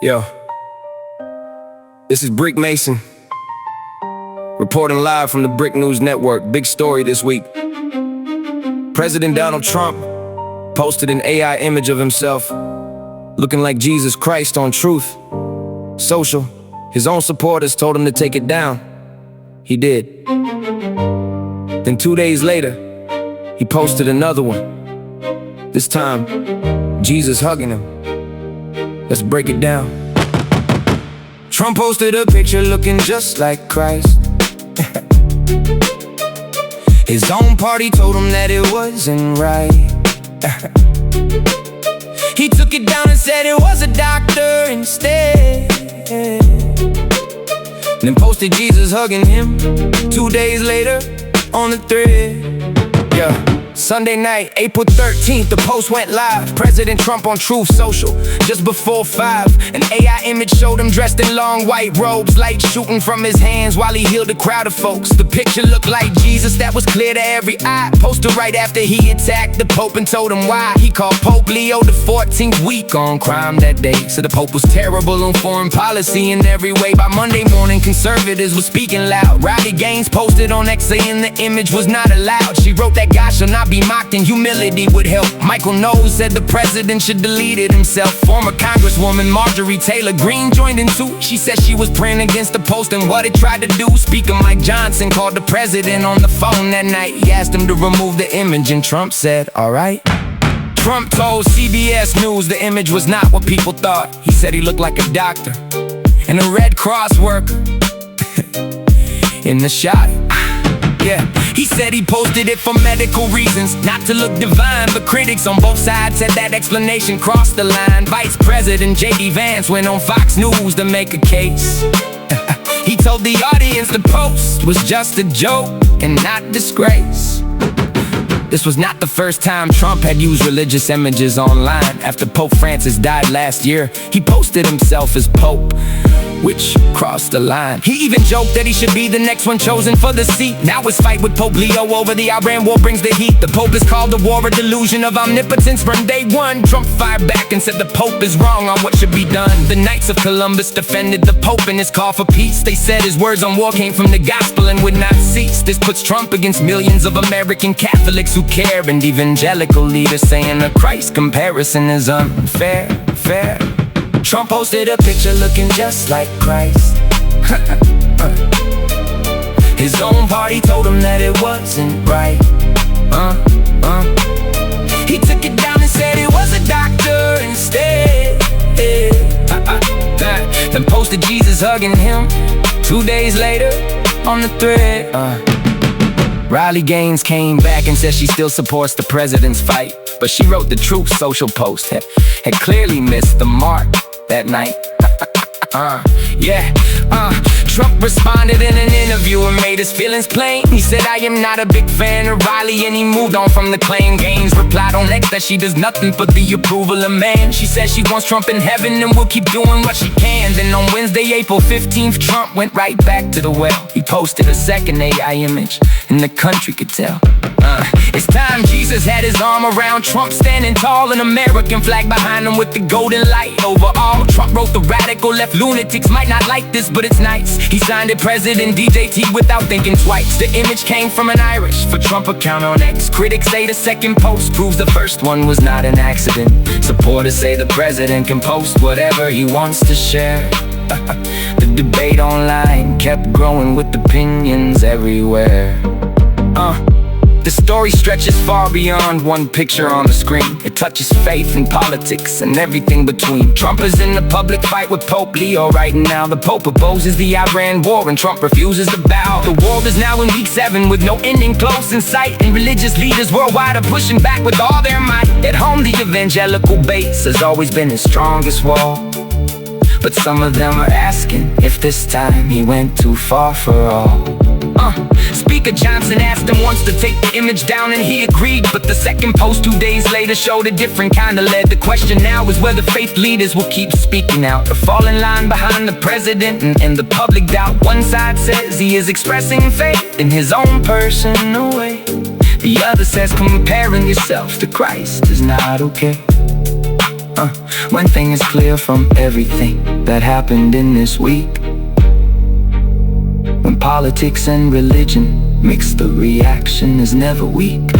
Yo, this is Brick Mason, reporting live from the Brick News Network. Big story this week. President Donald Trump posted an AI image of himself looking like Jesus Christ on Truth Social. His own supporters told him to take it down. He did. Then 2 days later, he posted another one. This time, Jesus hugging him. Let's break it down. Trump posted a picture looking just like Christ. His own party told him that it wasn't right. He took it down and said it was a doctor instead. Then posted Jesus hugging him 2 days later on the thread. Yeah. Sunday night, April 13th, the post went live. President Trump on Truth Social, just before 5. An AI image showed him dressed in long white robes, light shooting from his hands while he healed a crowd of folks. The picture looked like Jesus, that was clear to every eye. Posted right after he attacked the Pope and told him why. He called Pope Leo the 14th weak on crime that day. So the Pope was terrible on foreign policy in every way. By Monday morning, conservatives were speaking loud. Rowdy Gaines posted on X saying the image was not allowed. She wrote that God shall not be mocked and humility would help. Michael Knowles said the president should delete it himself. Former Congresswoman Marjorie Taylor Greene joined in too. She said she was praying against the post and what it tried to do. Speaker Mike Johnson called the president on the phone that night. He asked him to remove the image and Trump said, alright. Trump told CBS News the image was not what people thought. He said he looked like a doctor and a Red Cross worker in the shot. Yeah, he said he posted it for medical reasons, not to look divine, but critics on both sides said that explanation crossed the line. Vice President JD Vance went on Fox News to make a case. He told the audience the post was just a joke and not disgrace. This was not the first time Trump had used religious images online. After Pope Francis died last year, he posted himself as Pope, which crossed the line. He even joked that he should be the next one chosen for the seat. Now his fight with Pope Leo over the Iran war brings the heat. The Pope is called the war a delusion of omnipotence from day one. Trump fired back and said the Pope is wrong on what should be done. The Knights of Columbus defended the Pope in his call for peace. They said his words on war came from the gospel and would not cease. This puts Trump against millions of American Catholics who care, and evangelical leaders saying a Christ comparison is unfair. Trump posted a picture looking just like Christ. His own party told him that it wasn't right. He took it down and said it was a doctor instead. Then posted Jesus hugging him 2 days later on the thread. Rowdy Gaines came back and said she still supports the president's fight, but she wrote the Truth Social post had clearly missed the mark that night. Trump responded in an interview and made his feelings plain. He said, I am not a big fan of Riley, and he moved on from the claim. Gaines replied on X that she does nothing but the approval of man. She says she wants Trump in heaven and will keep doing what she can. Then on Wednesday, April 15th, Trump went right back to the well. He posted a second AI image and the country could tell. It's time. Jesus had his arm around Trump, standing tall, an American flag behind him with the golden light over all. Trump wrote the Radical Left Lunatics might not like this, but it's nice. He signed it President DJT without thinking twice. The image came from an Irish for Trump account on X. Critics say the second post proves the first one was not an accident. Supporters say the president can post whatever he wants to share. The debate online kept growing with opinions everywhere. The story stretches far beyond one picture on the screen. It touches faith and politics and everything between. Trump is in the public fight with Pope Leo right now. The Pope opposes the Iran war and Trump refuses to bow. The world is now in week 7 with no ending close in sight, and religious leaders worldwide are pushing back with all their might. At home, the evangelical base has always been his strongest wall, but some of them are asking if this time he went too far for all. Speaker Johnson asked him once to take the image down and he agreed, but the second post 2 days later showed a different kind of lead. The question now is whether faith leaders will keep speaking out or fall in line behind the president and the public doubt. One side says he is expressing faith in his own personal way. The other says comparing yourself to Christ is not okay. One thing is clear from everything that happened in this week: when politics and religion mix, the reaction is never weak.